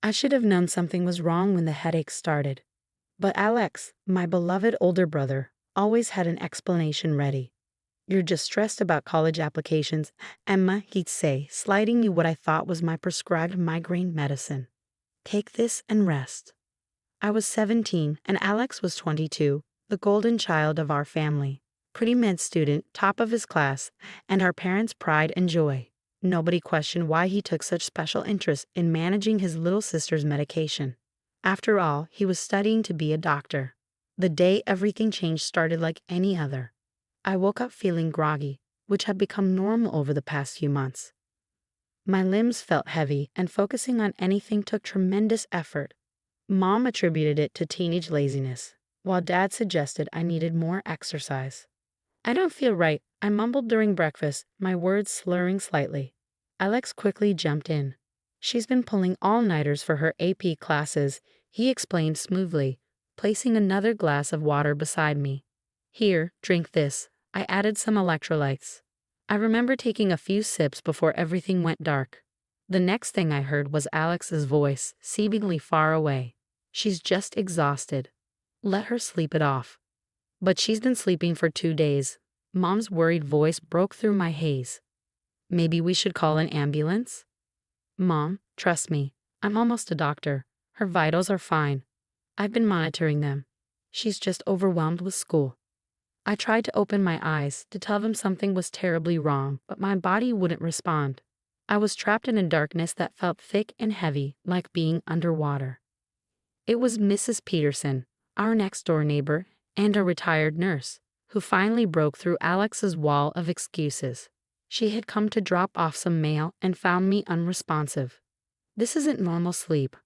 I should have known something was wrong when the headache started. But Alex, my beloved older brother, always had an explanation ready. "You're just stressed about college applications, Emma," he'd say, sliding me what I thought was my prescribed migraine medicine. "Take this and rest." I was 17 and Alex was 22, the golden child of our family. Pre-med student, top of his class, and our parents' pride and joy. Nobody questioned why he took such special interest in managing his little sister's medication. After all, he was studying to be a doctor. The day everything changed started like any other. I woke up feeling groggy, which had become normal over the past few months. My limbs felt heavy, and focusing on anything took tremendous effort. Mom attributed it to teenage laziness, while Dad suggested I needed more exercise. "I don't feel right," I mumbled during breakfast, my words slurring slightly. Alex quickly jumped in. "She's been pulling all-nighters for her AP classes," he explained smoothly, placing another glass of water beside me. "Here, drink this." I added some electrolytes. I remember taking a few sips before everything went dark. The next thing I heard was Alex's voice, seemingly far away. "She's just exhausted. Let her sleep it off." "But she's been sleeping for 2 days." Mom's worried voice broke through my haze. "Maybe we should call an ambulance?" "Mom, trust me. I'm almost a doctor. Her vitals are fine. I've been monitoring them. She's just overwhelmed with school." I tried to open my eyes to tell them something was terribly wrong, but my body wouldn't respond. I was trapped in a darkness that felt thick and heavy, like being underwater. It was Mrs. Peterson, our next-door neighbor, and a retired nurse, who finally broke through Alex's wall of excuses. She had come to drop off some mail and found me unresponsive. "This isn't normal sleep."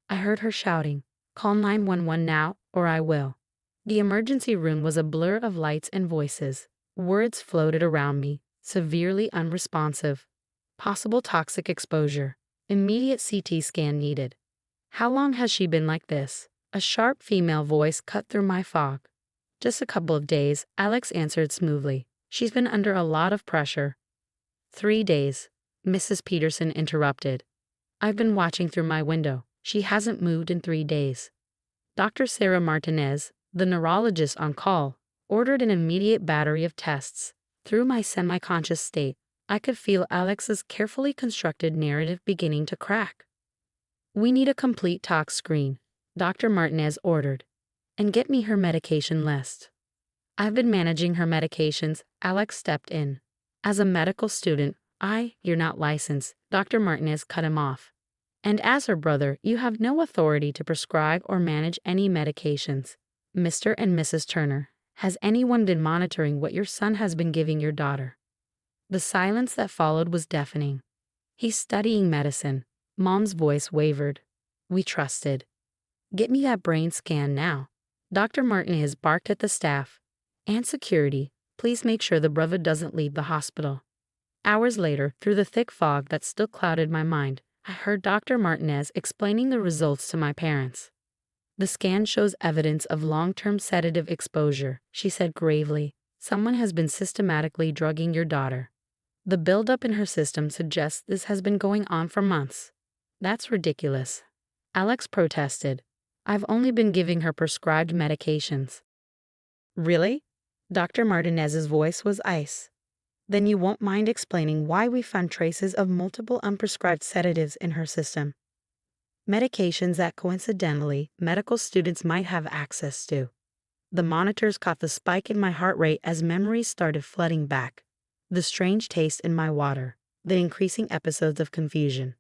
I heard her shouting, "Call 911 now, or I will." The emergency room was a blur of lights and voices. Words floated around me, severely unresponsive. Possible toxic exposure. Immediate CT scan needed. "How long has she been like this?" A sharp female voice cut through my fog. "Just a couple of days," Alex answered smoothly. "She's been under a lot of pressure." 3 days, Mrs. Peterson interrupted. "I've been watching through my window. She hasn't moved in 3 days." Dr. Sarah Martinez, the neurologist on call, ordered an immediate battery of tests. Through my semi-conscious state, I could feel Alex's carefully constructed narrative beginning to crack. "We need a complete tox screen," Dr. Martinez ordered. "And get me her medication list." "I've been managing her medications," Alex stepped in. "As a medical student, You're not licensed," Dr. Martinez cut him off. "And as her brother, you have no authority to prescribe or manage any medications. Mr. and Mrs. Turner, has anyone been monitoring what your son has been giving your daughter?" The silence that followed was deafening. "He's studying medicine." Mom's voice wavered. "We trusted." "Get me that brain scan now." Dr. Martinez barked at the staff. "And security, please make sure the brother doesn't leave the hospital." Hours later, through the thick fog that still clouded my mind, I heard Dr. Martinez explaining the results to my parents. "The scan shows evidence of long-term sedative exposure," she said gravely. "Someone has been systematically drugging your daughter. The buildup in her system suggests this has been going on for months." "That's ridiculous," Alex protested. "I've only been giving her prescribed medications." "Really?" Dr. Martinez's voice was ice. "Then you won't mind explaining why we found traces of multiple unprescribed sedatives in her system. Medications that coincidentally medical students might have access to." The monitors caught the spike in my heart rate as memories started flooding back. The strange taste in my water, the increasing episodes of confusion.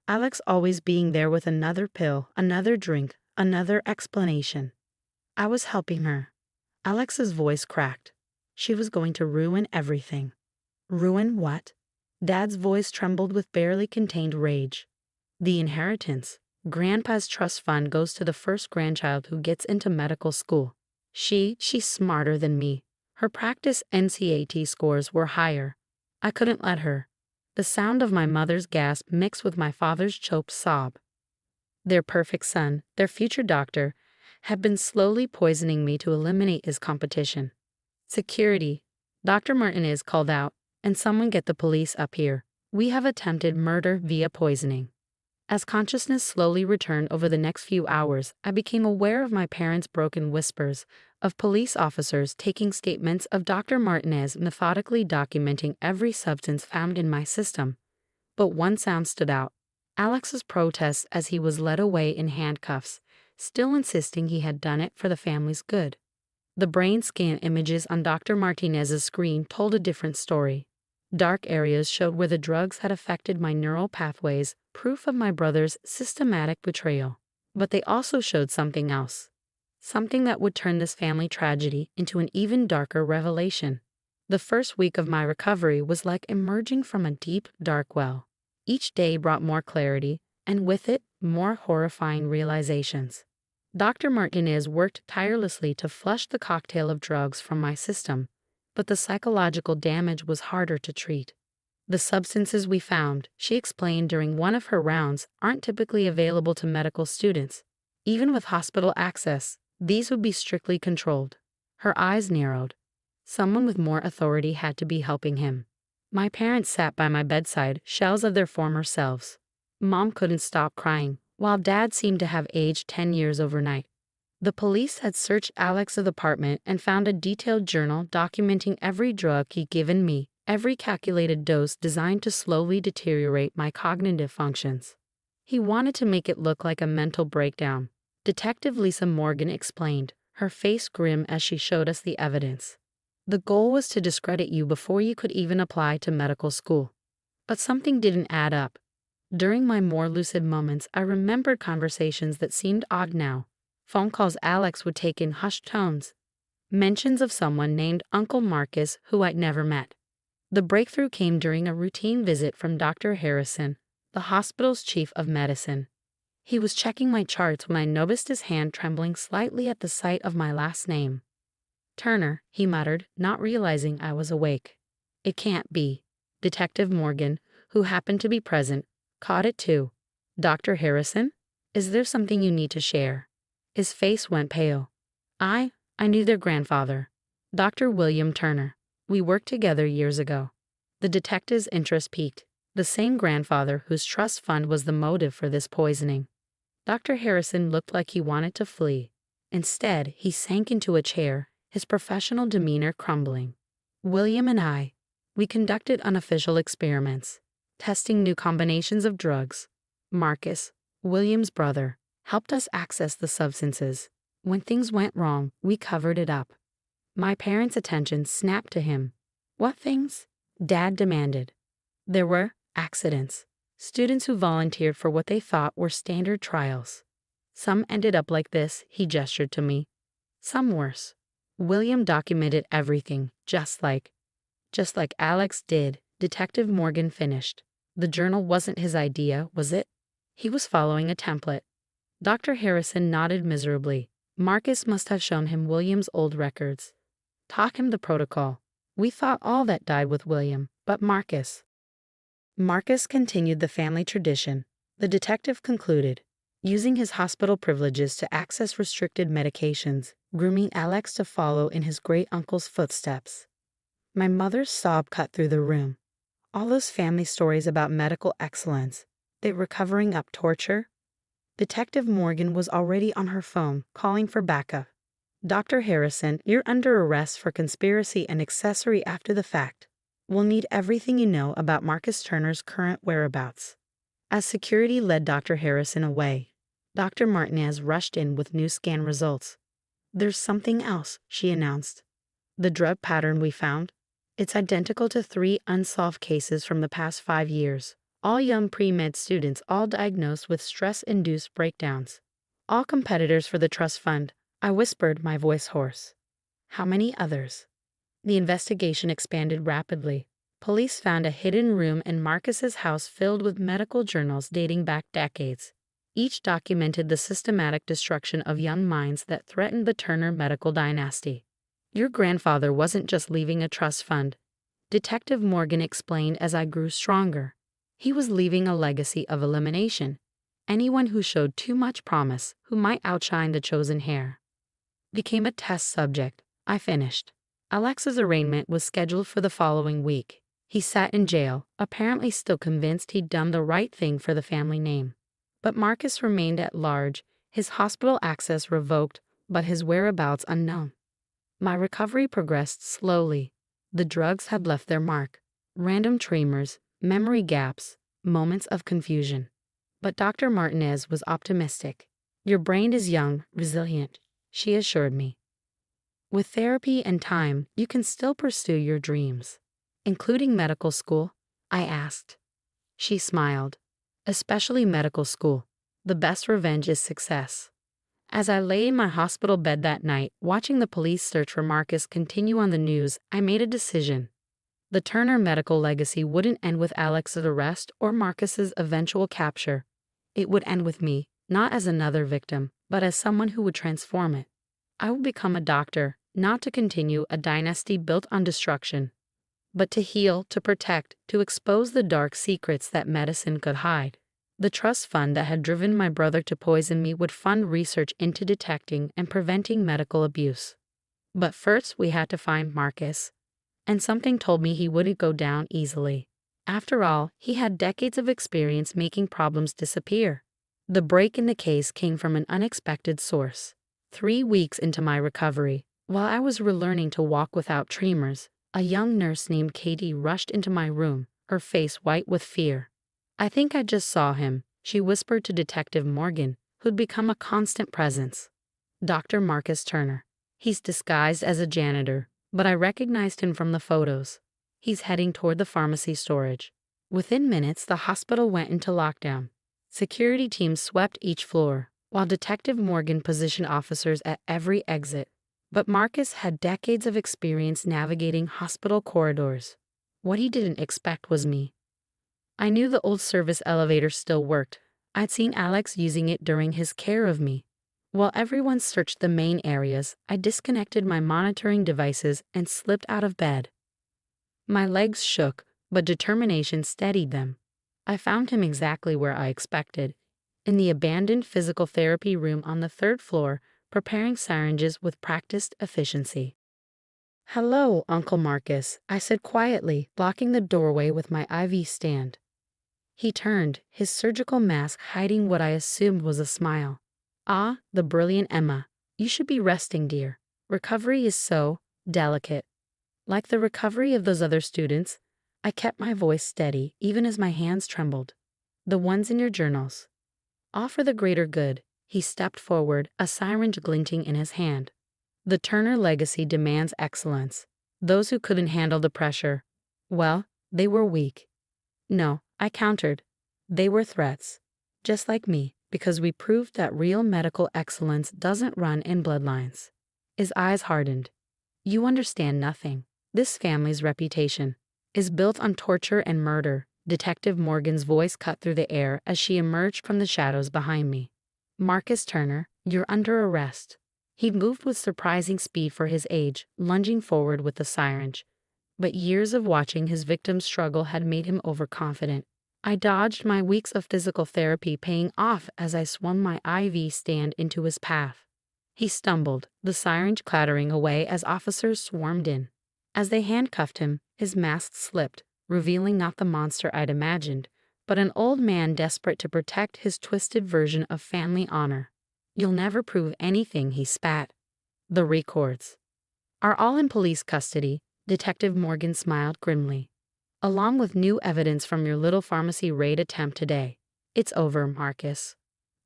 Alex always being there with another pill, another drink, another explanation. I was helping her. Alex's voice cracked. She was going to ruin everything. Ruin what? Dad's voice trembled with barely contained rage. "The inheritance. Grandpa's trust fund goes to the first grandchild who gets into medical school. She's smarter than me. Her practice NCAT scores were higher. I couldn't let her." The sound of my mother's gasp mixed with my father's choked sob. Their perfect son, their future doctor, had been slowly poisoning me to eliminate his competition. "Security," Dr. Martinez called out, "and someone get the police up here. We have attempted murder via poisoning." As consciousness slowly returned over the next few hours, I became aware of my parents' broken whispers, of police officers taking statements, of Dr. Martinez methodically documenting every substance found in my system. But one sound stood out: Alex's protests as he was led away in handcuffs, still insisting he had done it for the family's good. The brain scan images on Dr. Martinez's screen told a different story. Dark areas showed where the drugs had affected my neural pathways, proof of my brother's systematic betrayal. But they also showed something else. Something that would turn this family tragedy into an even darker revelation. The first week of my recovery was like emerging from a deep, dark well. Each day brought more clarity, and with it, more horrifying realizations. Dr. Martinez worked tirelessly to flush the cocktail of drugs from my system, but the psychological damage was harder to treat. The substances we found, she explained during one of her rounds, aren't typically available to medical students. Even with hospital access, these would be strictly controlled. Her eyes narrowed. Someone with more authority had to be helping him. My parents sat by my bedside, shells of their former selves. Mom couldn't stop crying, while Dad seemed to have aged 10 years overnight. The police had searched Alex's apartment and found a detailed journal documenting every drug he'd given me, every calculated dose designed to slowly deteriorate my cognitive functions. He wanted to make it look like a mental breakdown. Detective Lisa Morgan explained, her face grim as she showed us the evidence. The goal was to discredit you before you could even apply to medical school. But something didn't add up. During my more lucid moments, I remembered conversations that seemed odd now. Phone calls Alex would take in hushed tones. Mentions of someone named Uncle Marcus who I'd never met. The breakthrough came during a routine visit from Dr. Harrison, the hospital's chief of medicine. He was checking my charts when I noticed his hand trembling slightly at the sight of my last name. Turner, he muttered, not realizing I was awake. It can't be. Detective Morgan, who happened to be present, caught it too. Dr. Harrison? Is there something you need to share? His face went pale. I knew their grandfather, Dr. William Turner. We worked together years ago. The detective's interest piqued. The same grandfather whose trust fund was the motive for this poisoning. Dr. Harrison looked like he wanted to flee. Instead, he sank into a chair, his professional demeanor crumbling. William and we conducted unofficial experiments, testing new combinations of drugs. Marcus, William's brother, helped us access the substances. When things went wrong, we covered it up. My parents' attention snapped to him. What things? Dad demanded. There were accidents. Students who volunteered for what they thought were standard trials. Some ended up like this, he gestured to me. Some worse. William documented everything, just like Alex did, Detective Morgan finished. The journal wasn't his idea, was it? He was following a template. Dr. Harrison nodded miserably. Marcus must have shown him William's old records. Taught him the protocol. We thought all that died with William, but Marcus continued the family tradition, the detective concluded, using his hospital privileges to access restricted medications, grooming Alex to follow in his great-uncle's footsteps. My mother's sob cut through the room. All those family stories about medical excellence, they were covering up torture. Detective Morgan was already on her phone, calling for backup. Dr. Harrison, you're under arrest for conspiracy and accessory after the fact. We'll need everything you know about Marcus Turner's current whereabouts. As security led Dr. Harrison away, Dr. Martinez rushed in with new scan results. There's something else, she announced. The drug pattern we found? It's identical to 3 unsolved cases from the past 5 years. All young pre-med students, all diagnosed with stress-induced breakdowns. All competitors for the trust fund, I whispered, my voice hoarse. How many others? The investigation expanded rapidly. Police found a hidden room in Marcus's house filled with medical journals dating back decades. Each documented the systematic destruction of young minds that threatened the Turner medical dynasty. Your grandfather wasn't just leaving a trust fund, Detective Morgan explained as I grew stronger. He was leaving a legacy of elimination. Anyone who showed too much promise, who might outshine the chosen heir, became a test subject. I finished. Alex's arraignment was scheduled for the following week. He sat in jail, apparently still convinced he'd done the right thing for the family name. But Marcus remained at large, his hospital access revoked, but his whereabouts unknown. My recovery progressed slowly. The drugs had left their mark. Random tremors, memory gaps, moments of confusion. But Dr. Martinez was optimistic. "Your brain is young, resilient," she assured me. "With therapy and time, you can still pursue your dreams." "Including medical school?" I asked. She smiled. "Especially medical school. The best revenge is success." As I lay in my hospital bed that night, watching the police search for Marcus continue on the news, I made a decision. The Turner medical legacy wouldn't end with Alex's arrest or Marcus's eventual capture. It would end with me, not as another victim, but as someone who would transform it. I would become a doctor, not to continue a dynasty built on destruction, but to heal, to protect, to expose the dark secrets that medicine could hide. The trust fund that had driven my brother to poison me would fund research into detecting and preventing medical abuse. But first, we had to find Marcus. And something told me he wouldn't go down easily. After all, he had decades of experience making problems disappear. The break in the case came from an unexpected source. 3 weeks into my recovery, while I was relearning to walk without tremors, a young nurse named Katie rushed into my room, her face white with fear. "I think I just saw him," she whispered to Detective Morgan, who'd become a constant presence. "Dr. Marcus Turner. He's disguised as a janitor, but I recognized him from the photos. He's heading toward the pharmacy storage." Within minutes, the hospital went into lockdown. Security teams swept each floor, while Detective Morgan positioned officers at every exit. But Marcus had decades of experience navigating hospital corridors. What he didn't expect was me. I knew the old service elevator still worked. I'd seen Alex using it during his care of me. While everyone searched the main areas, I disconnected my monitoring devices and slipped out of bed. My legs shook, but determination steadied them. I found him exactly where I expected, in the abandoned physical therapy room on the 3rd floor, preparing syringes with practiced efficiency. "Hello, Uncle Marcus," I said quietly, blocking the doorway with my IV stand. He turned, his surgical mask hiding what I assumed was a smile. "Ah, the brilliant Emma. You should be resting, dear. Recovery is so delicate." Like the recovery of those other students, I kept my voice steady even as my hands trembled. "The ones in your journals. All for the greater good." He stepped forward, a syringe glinting in his hand. "The Turner legacy demands excellence. Those who couldn't handle the pressure, well, they were weak." "No," I countered. "They were threats. Just like me, because we proved that real medical excellence doesn't run in bloodlines." His eyes hardened. "You understand nothing. This family's reputation is built on torture and murder." Detective Morgan's voice cut through the air as she emerged from the shadows behind me. "Marcus Turner, you're under arrest." He moved with surprising speed for his age, lunging forward with the syringe. But years of watching his victims struggle had made him overconfident. I dodged, my weeks of physical therapy paying off as I swung my IV stand into his path. He stumbled, the syringe clattering away as officers swarmed in. As they handcuffed him, his mask slipped, revealing not the monster I'd imagined, but an old man desperate to protect his twisted version of family honor. "You'll never prove anything," he spat. "The records are all in police custody." Detective Morgan smiled grimly. "Along with new evidence from your little pharmacy raid attempt today. It's over, Marcus."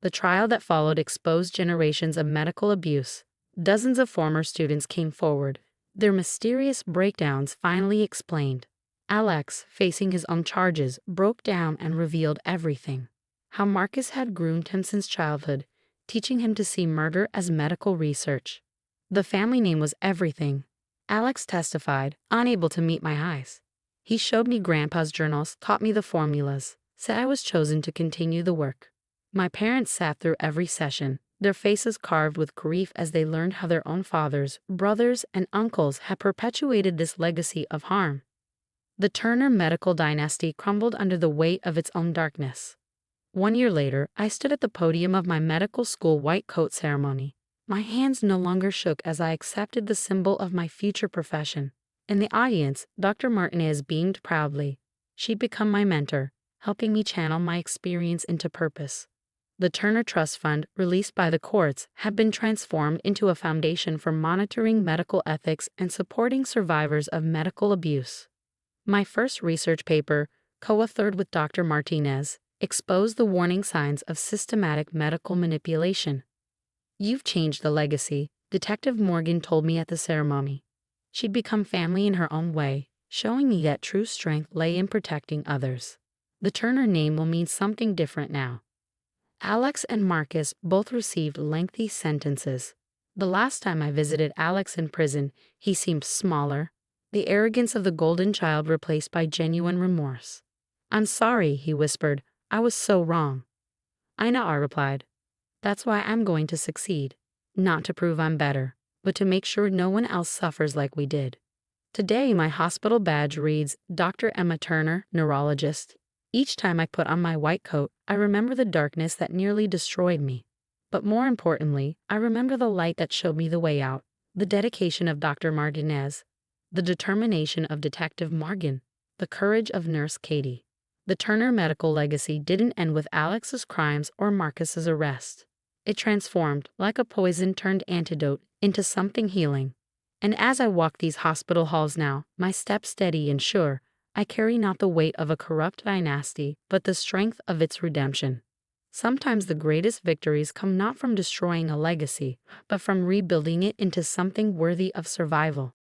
The trial that followed exposed generations of medical abuse. Dozens of former students came forward, their mysterious breakdowns finally explained. Alex, facing his own charges, broke down and revealed everything. How Marcus had groomed him since childhood, teaching him to see murder as medical research. The family name was everything. Alex testified, unable to meet my eyes. He showed me Grandpa's journals, taught me the formulas, said I was chosen to continue the work. My parents sat through every session, their faces carved with grief as they learned how their own fathers, brothers, and uncles had perpetuated this legacy of harm. The Turner medical dynasty crumbled under the weight of its own darkness. 1 year later, I stood at the podium of my medical school white coat ceremony. My hands no longer shook as I accepted the symbol of my future profession. In the audience, Dr. Martinez beamed proudly. She'd become my mentor, helping me channel my experience into purpose. The Turner Trust Fund, released by the courts, had been transformed into a foundation for monitoring medical ethics and supporting survivors of medical abuse. My first research paper, co-authored with Dr. Martinez, exposed the warning signs of systematic medical manipulation. "You've changed the legacy," Detective Morgan told me at the ceremony. She'd become family in her own way, showing me that true strength lay in protecting others. The Turner name will mean something different now. Alex and Marcus both received lengthy sentences. The last time I visited Alex in prison, he seemed smaller, the arrogance of the golden child replaced by genuine remorse. "I'm sorry," he whispered. "I was so wrong." "I know," I replied. "That's why I'm going to succeed. Not to prove I'm better, but to make sure no one else suffers like we did." Today, my hospital badge reads Dr. Emma Turner, neurologist. Each time I put on my white coat, I remember the darkness that nearly destroyed me. But more importantly, I remember the light that showed me the way out, the dedication of Dr. Martinez, the determination of Detective Morgan, the courage of Nurse Katie. The Turner medical legacy didn't end with Alex's crimes or Marcus's arrest. It transformed, like a poison-turned antidote, into something healing. And as I walk these hospital halls now, my step steady and sure, I carry not the weight of a corrupt dynasty, but the strength of its redemption. Sometimes the greatest victories come not from destroying a legacy, but from rebuilding it into something worthy of survival.